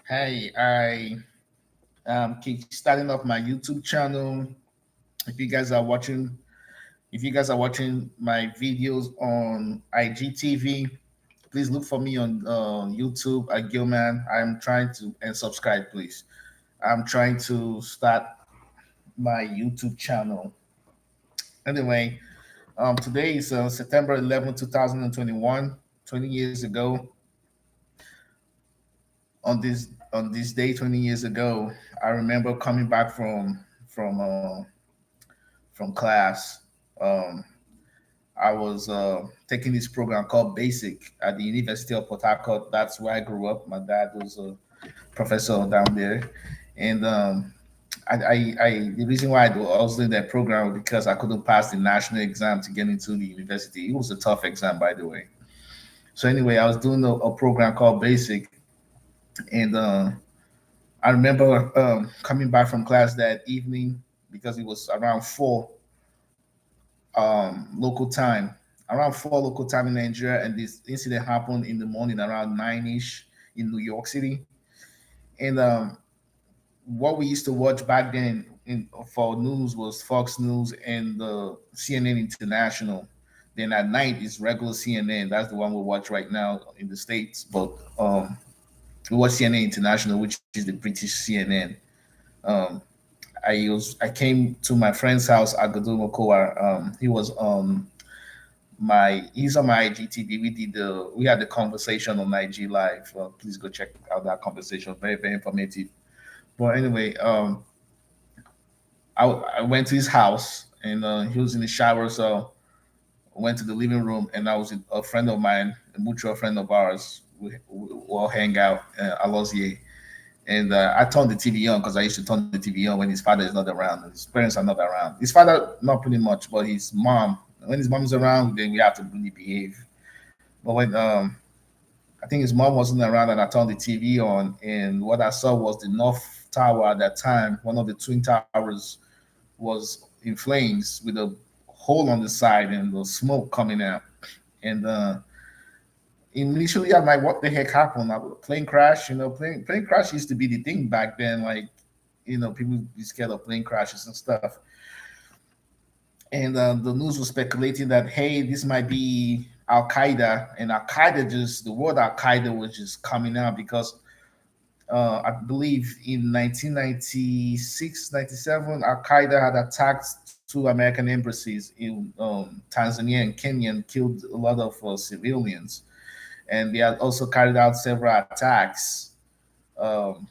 Hey, I keep starting off my YouTube channel. If you guys are watching, if you guys are watching my videos on IGTV, please look for me on YouTube at Gilman. I'm trying to and subscribe, please. I'm trying to start my YouTube channel. Anyway, today is September 11th, 2021. 20 years ago, on this day 20 years ago, I remember coming back from from class. Um, I was taking this program called Basic at the University of Port Harcourt. That's where I grew up. My dad was a professor down there, and the reason why I was doing that program was because I couldn't pass the national exam to get into the university. It was a tough exam, by the way. So anyway, I was doing a program called Basic, and I remember coming back from class that evening because it was around 4 local time, around 4 local time in Nigeria, and this incident happened in the morning around 9ish in New York City. And what we used to watch back then for news was Fox News and the CNN International. Then at night is regular CNN. That's the one we watch right now in the states. But we watch CNN International, which is the British CNN. Um, I came to my friend's house at Godomokoa. He was he's on my IGTV. We had the conversation on IG Live. Please go check out that conversation. Very very informative. But anyway, I went to his house and he was in the shower, so I went to the living room and I was with a friend of mine, a mutual friend of ours. We all hang out, Alozier. And I turned the TV on because I used to turn the TV on when his father is not around. His parents are not around. His father, not pretty much, but his mom. When his mom is around, then we have to really behave. But when I think his mom wasn't around, and I turned the TV on, and what I saw was the North Tower at that time. One of the twin towers was in flames with a hole on the side and the smoke coming out. And initially I'm like, what the heck happened? Plane crash, plane crash used to be the thing back then. Like, people be scared of plane crashes and stuff. And the news was speculating that hey, this might be Al Qaeda, and Al Qaeda just the word Al Qaeda was just coming out because I believe in 1996, 97, Al Qaeda had attacked two American embassies in Tanzania and Kenya and killed a lot of civilians, and they had also carried out several attacks. Um,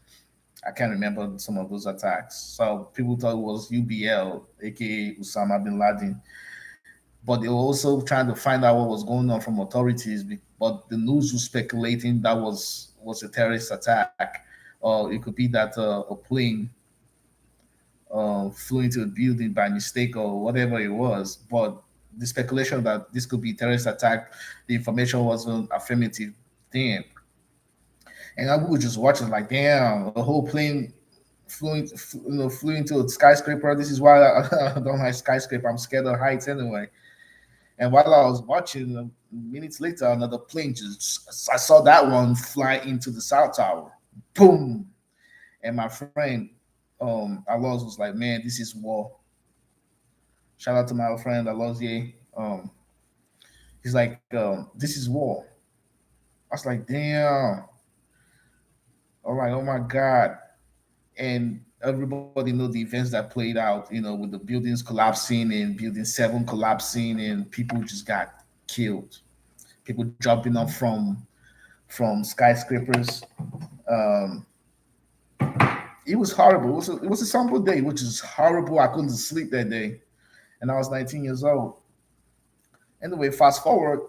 I can't remember some of those attacks. So people thought it was UBL, aka Osama bin Laden, but they were also trying to find out what was going on from authorities. But the news was speculating that was a terrorist attack, or it could be that a plane flew into a building by mistake or whatever it was. But the speculation that this could be terrorist attack, the information wasn't affirmative then. And I was just watching like, damn, the whole plane flew into a skyscraper. This is why I don't like skyscraper. I'm scared of heights anyway. And while I was watching, minutes later, another plane just I saw that one fly into the South Tower. Boom! And my friend, Aloz was like, "Man, this is war." Shout out to my friend Alozier. He's like, "This is war." I was like, "Damn!" All right, oh my God! And everybody know the events that played out. With the buildings collapsing and Building 7 collapsing, and people just got killed. People jumping up from skyscrapers. Um, it was horrible. It was a sample day, which is horrible. I couldn't sleep that day, and I was 19 years old. Anyway, fast forward,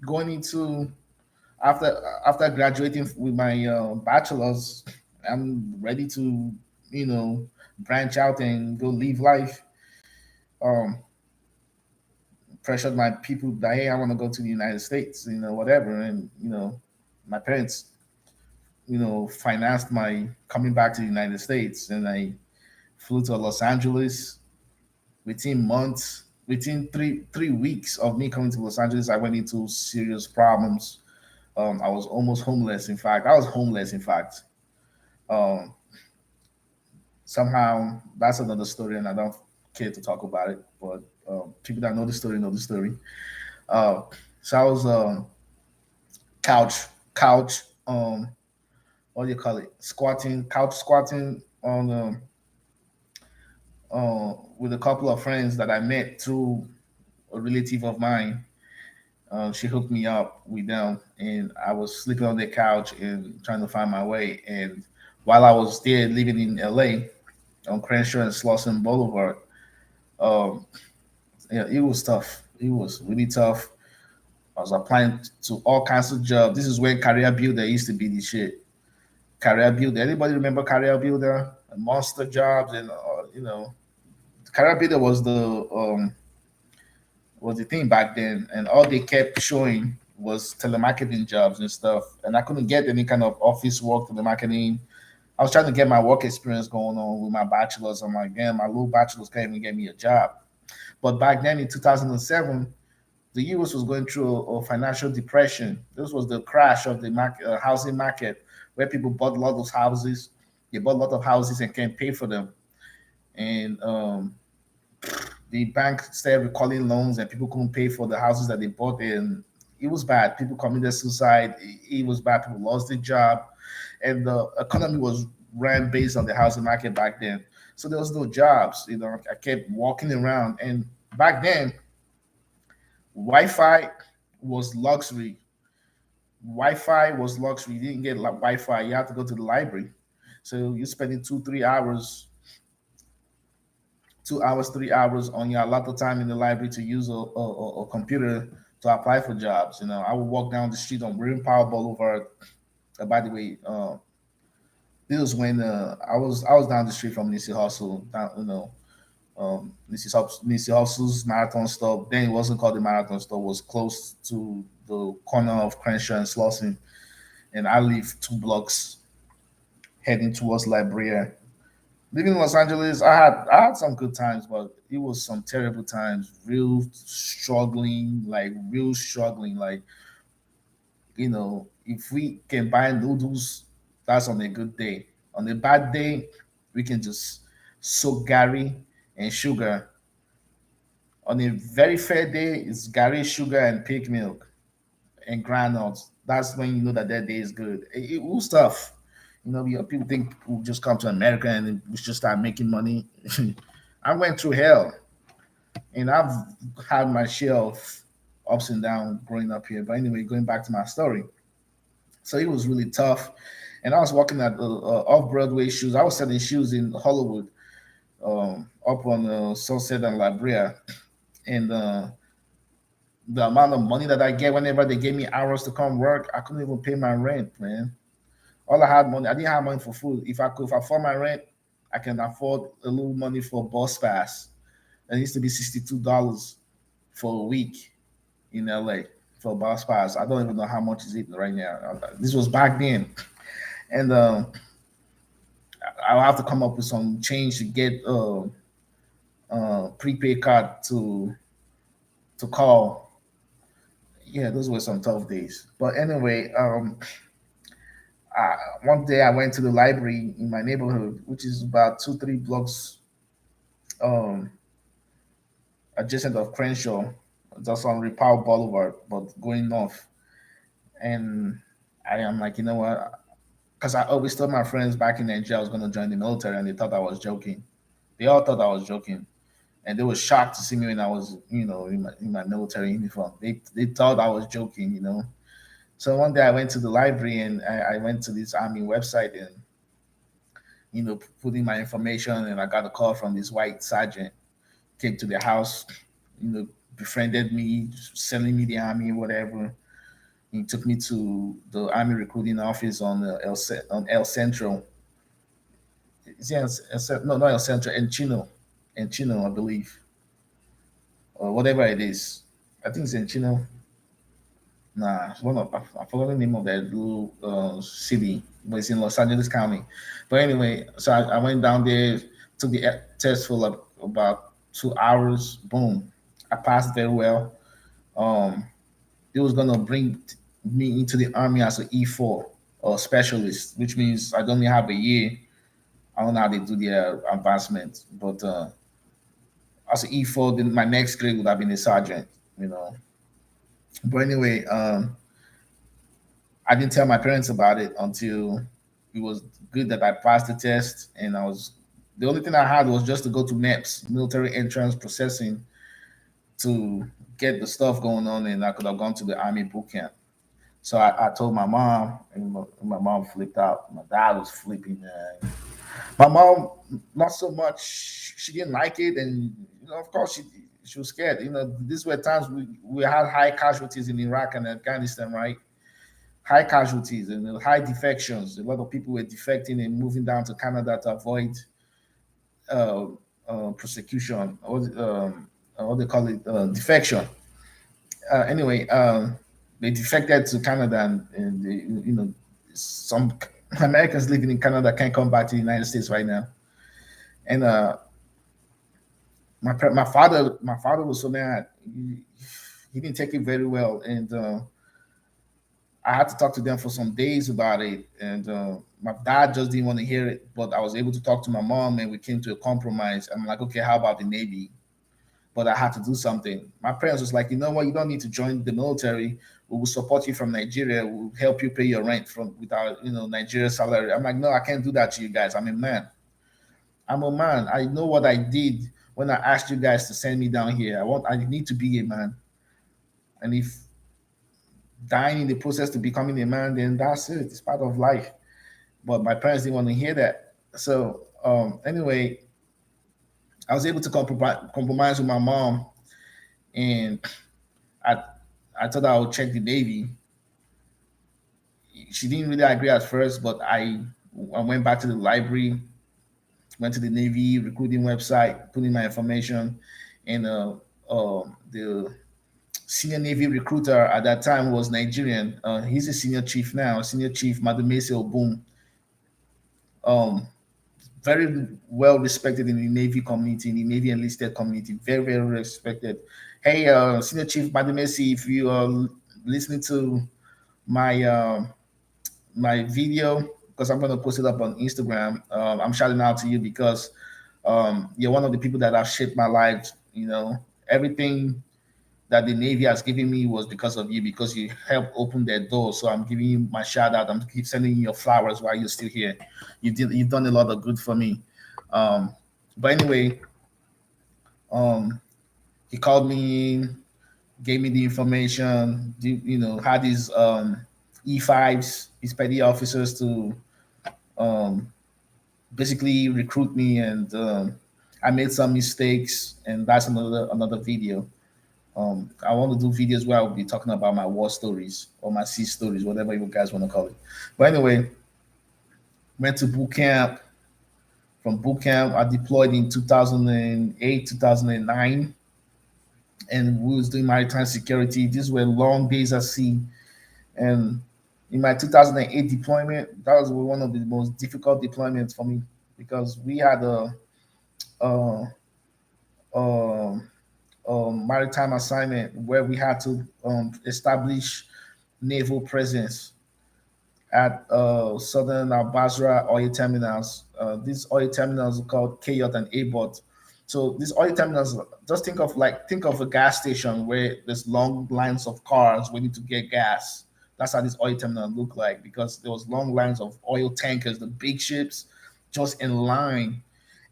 going into after after graduating with my bachelor's, I'm ready to you know branch out and go live life. Um, Pressured my people that hey, I want to go to the United States, whatever, and my parents financed my coming back to the United States, and I flew to Los Angeles within months. within three weeks of me coming to Los Angeles, I went into serious problems. I was almost homeless. In fact, I was homeless. In fact, um, somehow that's another story, and I don't care to talk about it. But people that know the story know the story. Uh, so I was couch couch what do you call it, squatting, couch squatting on with a couple of friends that I met through a relative of mine. She hooked me up with them, and I was sleeping on the couch and trying to find my way. And while I was there living in LA on Crenshaw and Slauson Boulevard, um, yeah, it was tough. It was really tough. I was applying to all kinds of jobs. This is where Career Builder used to be the shit. Career Builder. Anybody remember Career Builder? Monster Jobs and Career Builder was the thing back then, and all they kept showing was telemarketing jobs and stuff. And I couldn't get any kind of office work, telemarketing. I was trying to get my work experience going on with my bachelor's. I'm like, damn, my little bachelor's can't even get me a job. But back then in 2007, the US was going through a financial depression. This was the crash of the housing market, where people bought a lot of houses. They bought a lot of houses and can't pay for them. And the bank started recalling loans, and people couldn't pay for the houses that they bought. And it was bad. People committed suicide. It was bad. People lost their job. And the economy was ran based on the housing market back then. So there was no jobs. I kept walking around. And back then, Wi-Fi was luxury. Wi-Fi was luxury. You didn't get like Wi-Fi. You had to go to the library. So you're spending 2, 3 hours, 2 hours, 3 hours on your lot of time in the library to use a computer to apply for jobs. I would walk down the street on William Power Boulevard. By the way, this was when I was down the street from Nisi Hustle, Nisi Hustle's marathon stop. Then it wasn't called the marathon stop. It was close to the corner of Crenshaw and Slauson, and I live 2 blocks heading towards Liberia. Living in Los Angeles, I had some good times, but it was some terrible times. Real struggling. Like, if we can buy noodles, that's on a good day. On a bad day, we can just soak Gary and sugar. On a very fair day, it's Gary, sugar, and pig milk and granules. That's when you know that day is good. It was tough. People think we'll just come to America and we just start making money. I went through hell, and I've had my share of ups and downs growing up here. But anyway, going back to my story, so it was really tough. And I was working at off Broadway shoes. I was selling shoes in Hollywood, up on Sunset and La Brea, and the amount of money that I get whenever they gave me hours to come work, I couldn't even pay my rent, man. All I had money, I didn't have money for food. If I could afford my rent, I can afford a little money for bus pass. It used to be $62 for a week in LA for bus pass. I don't even know how much is it right now. This was back then, and I'll have to come up with some change to get prepaid card to call. Yeah, those were some tough days. But anyway, one day I went to the library in my neighborhood, which is about 2, 3 blocks um, adjacent of Crenshaw, just on Repal Boulevard, but going north. And I am like, you know what? Because I always told my friends back in Nigeria I was going to join the military, and they thought I was joking. They all thought I was joking, and they were shocked to see me when I was, in my military uniform. They thought I was joking. So one day I went to the library, and I went to this army website, and put in my information, and I got a call from this white sergeant. Came to the house, befriended me, selling me the army, whatever. He took me to the army recruiting office on El Centro. Is it no, not El Centro, Encino, I believe, or whatever it is. I think it's Encino. Nah, it's one of I forgot the name of that little city, but it's in Los Angeles County. But anyway, so I went down there, took the test for like about 2 hours. Boom, I passed very well. Um, it was gonna bring me into the army as an E4 or specialist, which means I only have a year. I don't know how they do their advancement, but as an E4, then my next grade would have been a sergeant. You know, but anyway, I didn't tell my parents about it until it was good that I passed the test, and I was the only thing I had was just to go to MEPS, military entrance processing, to get the stuff going on, and I could have gone to the army boot camp. So I told my mom, and my mom flipped out. My dad was flipping, man. My mom, not so much. She didn't like it, and of course, she was scared. These were times we had high casualties in Iraq and Afghanistan, right? High casualties and high defections. A lot of people were defecting and moving down to Canada to avoid uh, prosecution, or what they call it, defection. Anyway, they defected to Canada, and some Americans living in Canada can't come back to the United States right now. And my father was so mad. He didn't take it very well, and I had to talk to them for some days about it. And my dad just didn't want to hear it, but I was able to talk to my mom, and we came to a compromise. I'm like, okay, how about the Navy? But I had to do something. My parents was like, you know what, you don't need to join the military. We will support you from Nigeria. We'll help you pay your rent from with our, Nigeria salary. I'm like, no, I can't do that to you guys. I'm a man. I'm a man. I know what I did when I asked you guys to send me down here. I need to be a man. And if dying in the process to becoming a man, then that's it. It's part of life. But my parents didn't want to hear that. So anyway, I was able to compromise with my mom, and I I thought I would check the Navy. She didn't really agree at first, but I went back to the library, went to the Navy recruiting website, put in my information, and the senior Navy recruiter at that time was Nigerian. He's a senior chief now, Senior Chief Madumese Obum. Um, very well respected in the Navy community, in the Navy enlisted community, very, very respected. Hey, Senior Chief Madumese, if you are listening to my my video, because I'm going to post it up on Instagram. I'm shouting out to you because you're one of the people that have shaped my life. Everything that the Navy has given me was because of you, because you helped open that door. So I'm giving you my shout out. I'm keep sending you your flowers while you're still here. You've done a lot of good for me. Um, but anyway, um, he called me in, gave me the information. Had his E5s, his petty officers to um, basically recruit me, and I made some mistakes, and that's another video. I want to do videos where I'll be talking about my war stories or my sea stories, whatever you guys want to call it. But anyway, went to boot camp. From boot camp, I deployed in 2008, 2009, and we was doing maritime security. These were long days at sea. And in my 2008 deployment, that was one of the most difficult deployments for me, because we had a, a maritime assignment where we had to establish naval presence at southern Basra oil terminals. These oil terminals are called KYOT and ABOT. So these oil terminals, just think of a gas station where there's long lines of cars waiting to get gas. That's how this oil terminal looked like, because there was long lines of oil tankers, the big ships, just in line,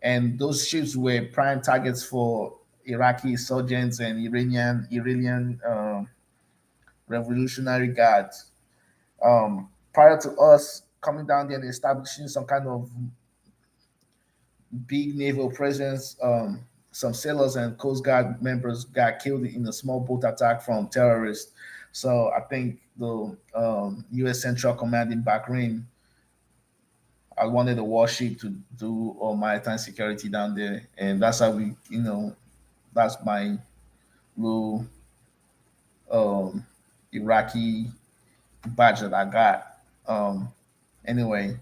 and those ships were prime targets for Iraqi insurgents and Iranian Revolutionary Guards. Prior to us coming down there and establishing some kind of big naval presence, some sailors and Coast Guard members got killed in a small boat attack from terrorists. So I think the U.S. Central Command in Bahrain, I wanted a warship to do all maritime security down there, and that's how that's my little um, Iraqi badge that I got. Anyway,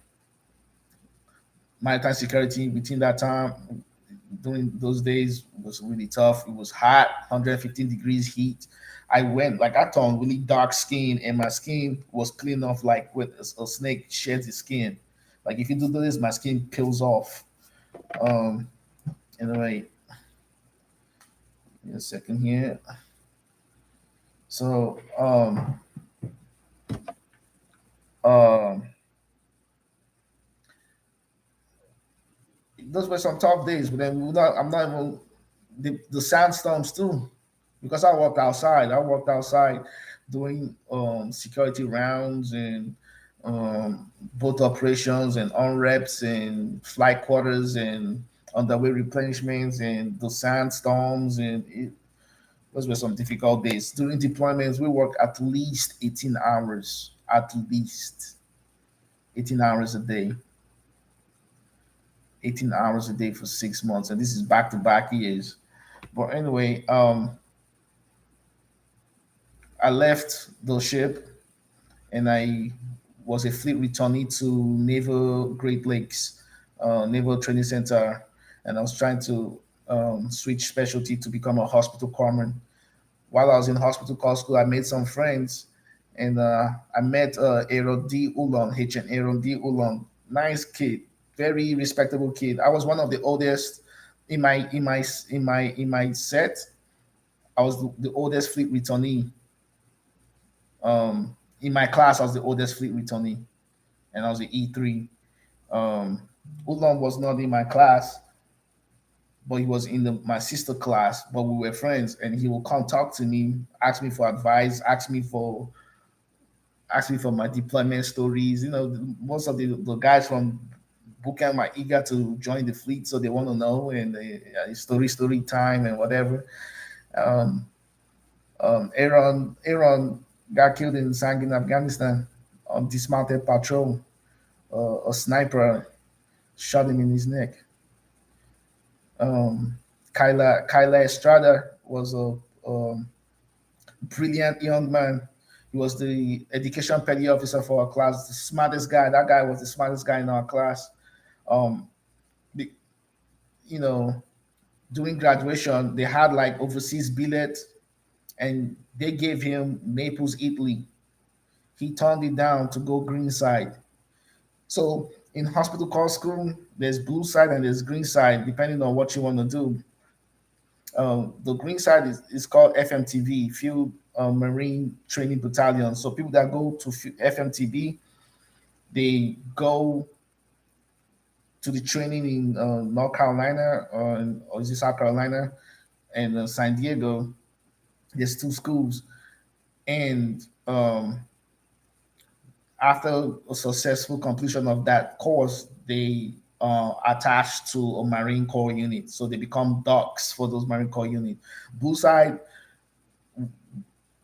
maritime security between that time, during those days, was really tough. It was hot, 115 degrees heat. I went like I turned really dark skin, and my skin was clean off like with a snake sheds its skin. Like if you do this, my skin peels off. Um, anyway, in a second here. So um, those were some tough days. But then I'm not even the sandstorms too, because I worked outside. I worked outside doing security rounds and boat operations and on reps and flight quarters and underway replenishments and the sandstorms those were some difficult days. During deployments, we worked at least 18 hours, at least 18 hours a day, 18 hours a day for 6 months. And this is back to back years. But anyway, I left the ship and I was a fleet returnee to Naval Great Lakes Naval Training Center, and I was trying to switch specialty to become a hospital corpsman. While I was in hospital call school, I made some friends, and I met Aaron D. Ulon, HN Aaron D. Ulon, nice kid, very respectable kid. I was one of the oldest in my set. I was the oldest fleet returnee. In my class, I was the oldest fleet returnee, and I was the E3. Um, Ulon was not in my class, but he was in my sister class. But we were friends, and he would come talk to me, ask me for advice, ask me for my deployment stories. Most of the guys from bootcamp are eager to join the fleet, so they want to know and story time and whatever. Um, Aaron got killed in Sangin, Afghanistan, on dismounted patrol. A sniper shot him in his neck. Um, Kyla Estrada was a brilliant young man. He was the education petty officer for our class, the smartest guy. That guy was the smartest guy in our class. Um, the, you know, During graduation, they had like overseas billet, and they gave him Naples, Italy. He turned it down to go green side. So in hospital call school, there's blue side and there's green side, depending on what you want to do. The green side is called FMTV, Field Marine Training Battalion. So people that go to FMTB, they go to the training in North Carolina or is it South Carolina and San Diego. There's two schools, and after a successful completion of that course, they attach to a Marine Corps unit. So they become docs for those Marine Corps units. Blue side,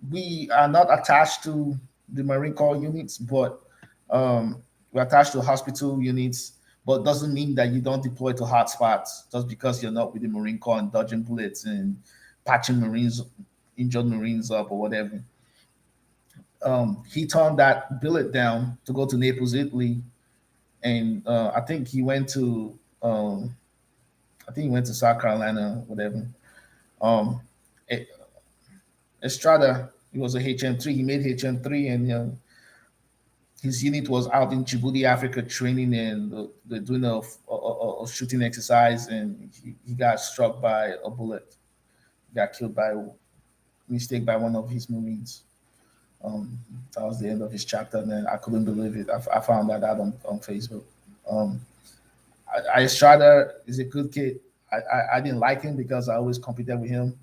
we are not attached to the Marine Corps units, but we're attached to hospital units. But doesn't mean that you don't deploy to hot spots just because you're not with the Marine Corps and dodging bullets and patching injured Marines up or whatever. He turned that billet down to go to Naples, Italy, and I think he went to South Carolina, whatever. Um, E- Estrada, he was a HM3. He made HM3, and his unit was out in Djibouti, Africa, training and they're doing a shooting exercise, and he got struck by a bullet. He got killed by mistake by one of his Marines. That was the end of his chapter, and then I couldn't believe it. I found that out on Facebook. Um, Estrada is a good kid. I didn't like him because I always competed with him.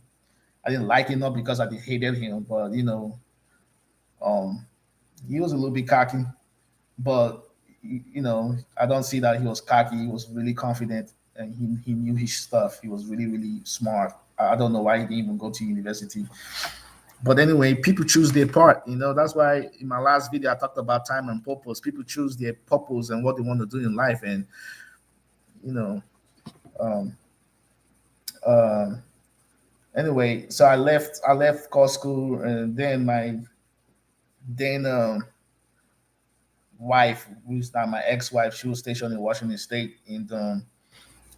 I didn't like him not because I hated him, but um, he was a little bit cocky. But I don't see that he was cocky. He was really confident, and he knew his stuff. He was really really smart. I don't know why he didn't even go to university. But anyway, people choose their part. That's why in my last video I talked about time and purpose. People choose their purpose and what they want to do in life, and you know. Um, uh, anyway, so I left call school, and then my then wife, who's now my ex-wife, she was stationed in Washington State, and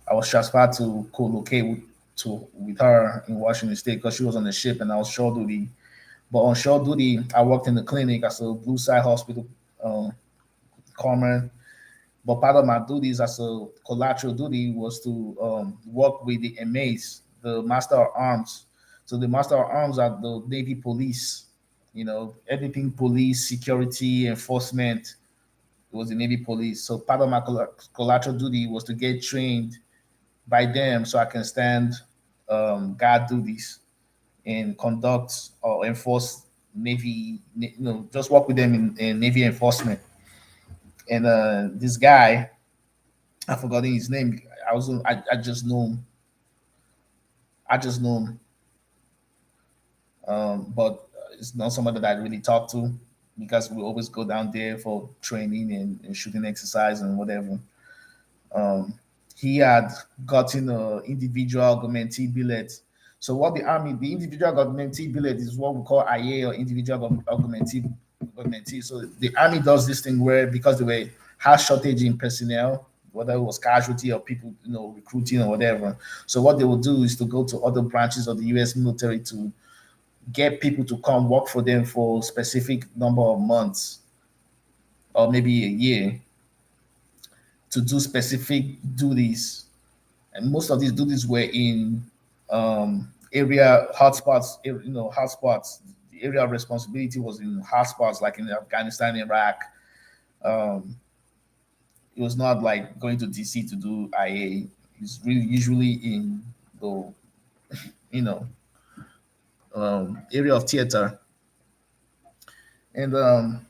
I was transferred to co-locate. to with her in Washington State because she was on the ship and I was shore duty. But on shore duty, I worked in the clinic as a Blue Side Hospital corpsman. But part of my duties as a collateral duty was to work with the MAs, the Master of Arms. So the Master of Arms are the Navy police. You know, everything police, security, enforcement. It was the Navy police. So part of my collateral duty was to get trained by them so I can stand guard duties and conduct or enforce Navy, just work with them in Navy enforcement. And this guy, I forgot his name. I just know him. I just know him. But it's not someone that I really talk to because we always go down there for training and shooting exercise and whatever. Um, he had gotten an individual augmentee billet. So what the individual augmentee billet is what we call IA or individual augmentee. So the army does this thing where because they were had shortage in personnel, whether it was casualty or people, recruiting or whatever. So what they will do is to go to other branches of the U.S. military to get people to come work for them for a specific number of months or maybe a year to do specific duties, and most of these duties were in area hotspots. Hotspots. The area of responsibility was in hotspots like in Afghanistan, Iraq. Um, it was not like going to DC to do IA. It's really usually in the you know area of theater, and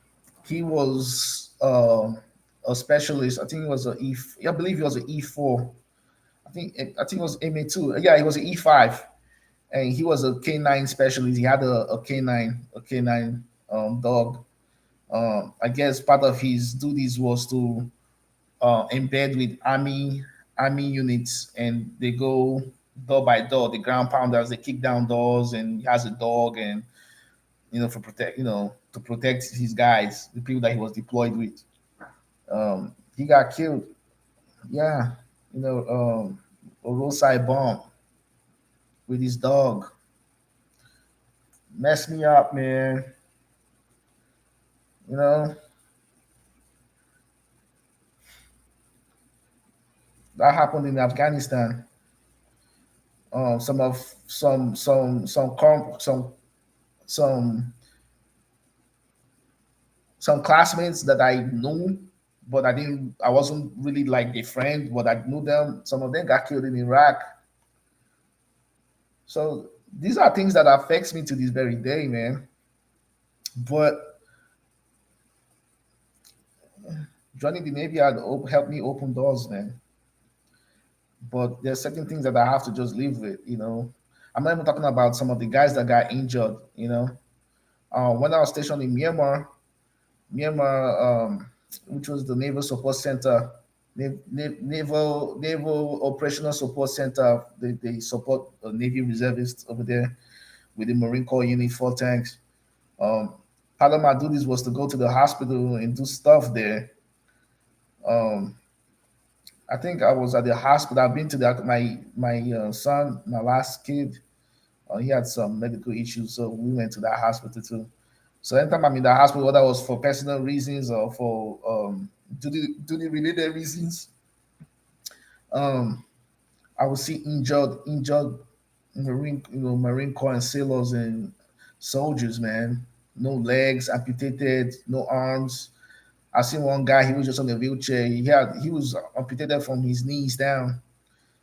he was a specialist. I think he was I believe he was an E4. I think it was MA2. Yeah, he was an E5, and he was a canine specialist. He had a canine dog. I guess part of his duties was to embed with army units, and they go door by door. The ground pounders they kick down doors, and he has a dog, and for protect to protect his guys, the people that he was deployed with. He got killed. Yeah, a roadside bomb with his dog. Messed me up, man. You know that happened in Afghanistan. Some of some some classmates that I knew, but I wasn't really like a friend, but I knew them. Some of them got killed in Iraq. So these are things that affects me to this very day, man. But joining the Navy had helped me open doors, man. But there's certain things that I have to just live with, I'm not even talking about some of the guys that got injured, when I was stationed in Myanmar, which was the Naval Support Center, Naval Operational Support Center. They support Navy reservists over there with the Marine Corps Unit 4 tanks. Um, Part of my duties was to go to the hospital and do stuff there. Um, I think I was at the hospital. I've been to my son, my last kid. He had some medical issues, so we went to that hospital too. So anytime I'm in the hospital, whether it was for personal reasons or for duty related reasons, um, I would see injured Marine Corps and sailors and soldiers, man. No legs, amputated, no arms. I seen one guy. He was just on a wheelchair. He was amputated from his knees down,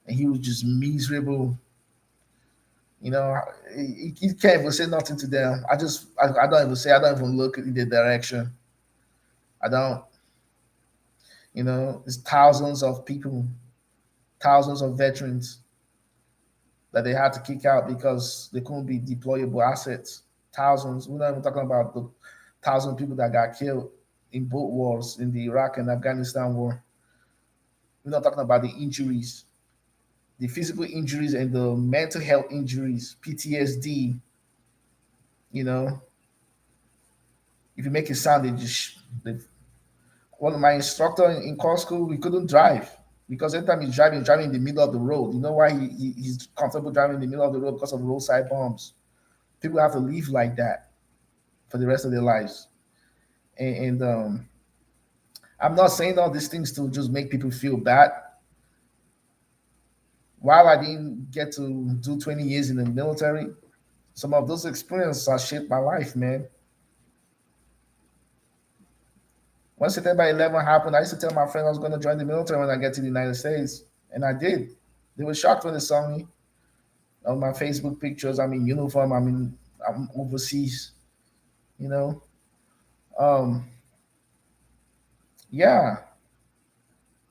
and he was just miserable. He can't even say nothing to them. I don't even say. I don't even look in their direction. I don't. It's thousands of people, thousands of veterans that they had to kick out because they couldn't be deployable assets. Thousands. We're not even talking about the thousand people that got killed in both wars, in the Iraq and Afghanistan war. We're not talking about the injuries, the physical injuries and the mental health injuries, PTSD. You know, if you make it sound, one of my instructor in core school, we couldn't drive. because every time he's driving in the middle of the road. You know why he's comfortable driving in the middle of the road? Because of roadside bumps. People have to live like that for the rest of their lives. And I'm not saying all these things to just make people feel bad. While I didn't get to do 20 years in the military, some of those experiences have shaped my life, man. When September 11 happened, I used to tell my friends I was going to join the military when I get to the United States, and I did. They were shocked when they saw me on my Facebook pictures. I'm in uniform. I'm overseas. You know, um, yeah,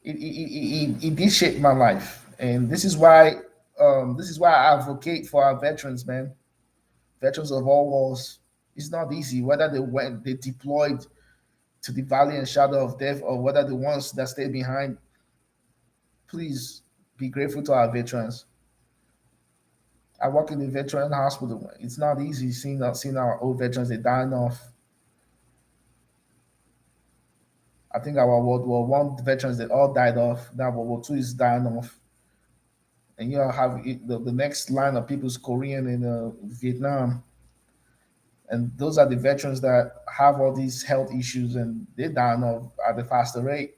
it did shape my life, and this is why I advocate for our veterans, man. Veterans of all wars. It's not easy whether they deployed to the valley and shadow of death or whether the ones that stay behind. Please be grateful to our veterans. I work in the veteran hospital. It's not easy seeing our old veterans they dying off. I think our World War I veterans they all died off. Now World War II is dying off, and you have the next line of people is Korean and Vietnam, and those are the veterans that have all these health issues and they're dying off at a faster rate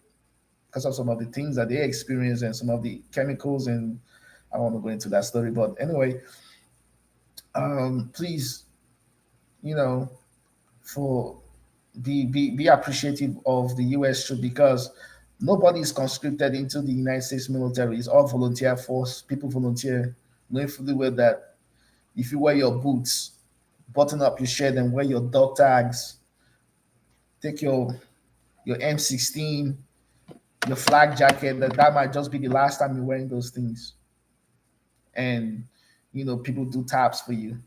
because of some of the things that they experience and some of the chemicals. And I don't want to go into that story, but anyway, please, you know, for be appreciative of the U.S. troop because nobody is conscripted into the United States military. It's all volunteer force. People volunteer, knowing fully well that if you wear your boots, button up your shirt, and wear your dog tags, take your M16, your flag jacket, that might just be the last time you're wearing those things. And people do taps for you.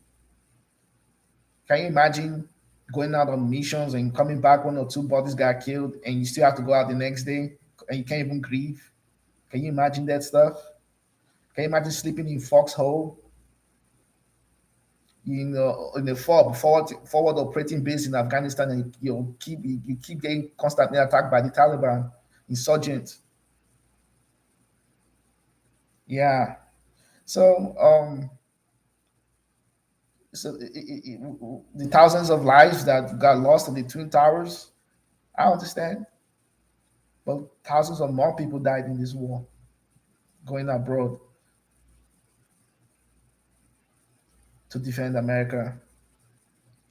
Can you imagine going out on missions and coming back, one or two bodies got killed, and you still have to go out the next day and you can't even grieve? Can you imagine that stuff? Can you imagine sleeping in foxhole? In the forward operating base in Afghanistan, and you keep getting constantly attacked by the Taliban insurgents. Yeah. So the thousands of lives that got lost in the Twin Towers, I understand, but thousands of more people died in this war going abroad to defend America.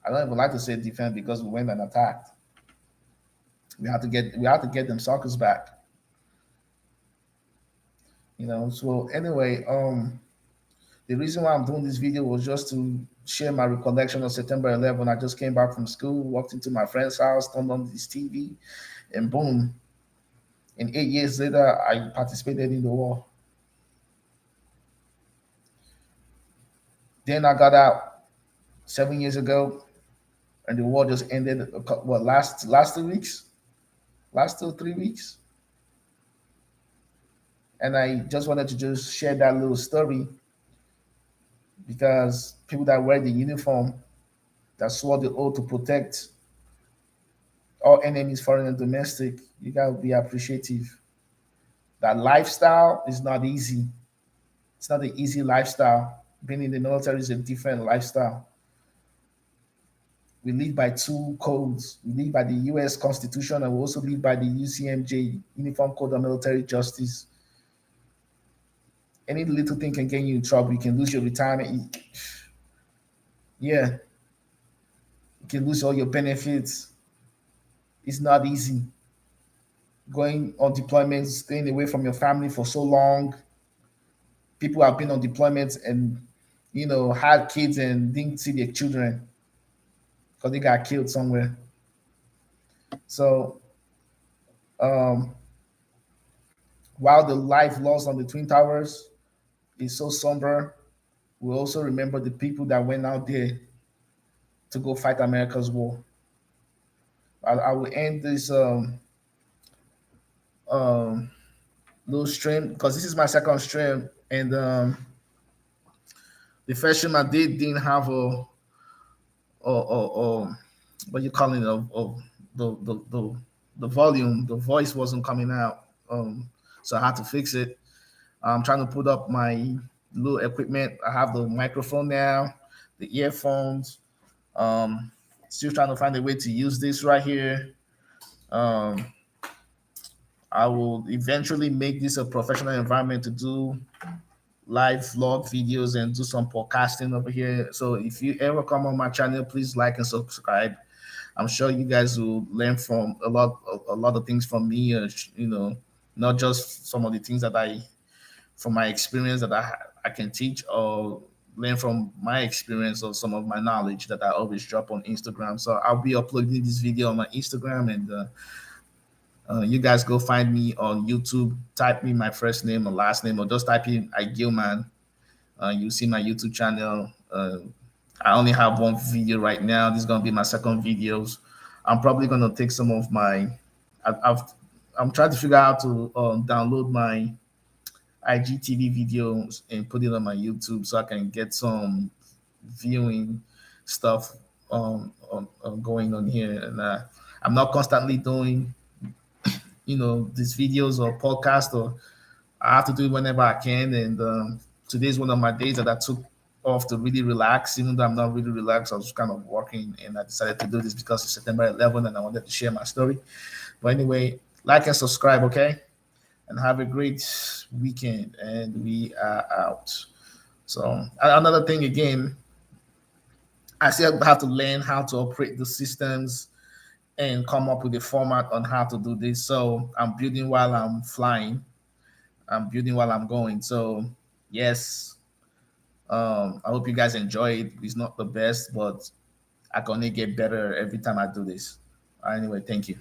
I don't even like to say defend because we went and attacked. We have to get them suckers back. So anyway, the reason why I'm doing this video was just to share my recollection of September 11. I just came back from school, walked into my friend's house, turned on this TV, and boom. And 8 years later, I participated in the war. Then I got out 7 years ago, and the war just ended. Last 2 weeks, last 2 3 weeks, and I just wanted to just share that little story because people that wear the uniform that swore the oath to protect all enemies, foreign and domestic, you gotta be appreciative. That lifestyle is not easy. It's not an easy lifestyle. Being in the military is a different lifestyle. We live by two codes. We live by the U.S. Constitution, and we also live by the UCMJ, Uniform Code of Military Justice. Any little thing can get you in trouble. You can lose your retirement. Yeah, you can lose all your benefits. It's not easy. Going on deployments, staying away from your family for so long. People have been on deployments and had kids and didn't see their children because they got killed somewhere. So um, while the life lost on the Twin Towers is so somber, we also remember the people that went out there to go fight America's war. I will end this um, little stream because this is my second stream, and the first stream I didn't have a what you calling it of the volume, the voice wasn't coming out. So I had to fix it. I'm trying to put up my little equipment. I have the microphone now, the earphones. Um, Still trying to find a way to use this right here. Um, I will eventually make this a professional environment to do live vlog videos and do some podcasting over here. So if you ever come on my channel, please like and subscribe. I'm sure you guys will learn from a lot of things from me. Not just some of the things that I from my experience that I can teach or learn from my experience or some of my knowledge that I always drop on Instagram. So I'll be uploading this video on my Instagram, and you guys go find me on YouTube. Type me my first name or last name, or just type in Igilman. You see my YouTube channel. I only have one video right now. This is gonna be my second videos. I'm probably gonna take some of my. I've I'm trying to figure out how to download my IGTV videos and put it on my YouTube so I can get some viewing stuff going on here. And I'm not constantly doing, these videos or podcast, or I have to do it whenever I can. And today's one of my days that I took off to really relax. Even though I'm not really relaxed, I was kind of working, and I decided to do this because it's September 11th and I wanted to share my story. But anyway, like and subscribe, okay? And have a great weekend. And we are out. So another thing again, I still have to learn how to operate the systems and come up with a format on how to do this. So I'm building while I'm flying. I'm building while I'm going. So yes, I hope you guys enjoy it. It's not the best, but I can only get better every time I do this. Anyway, thank you.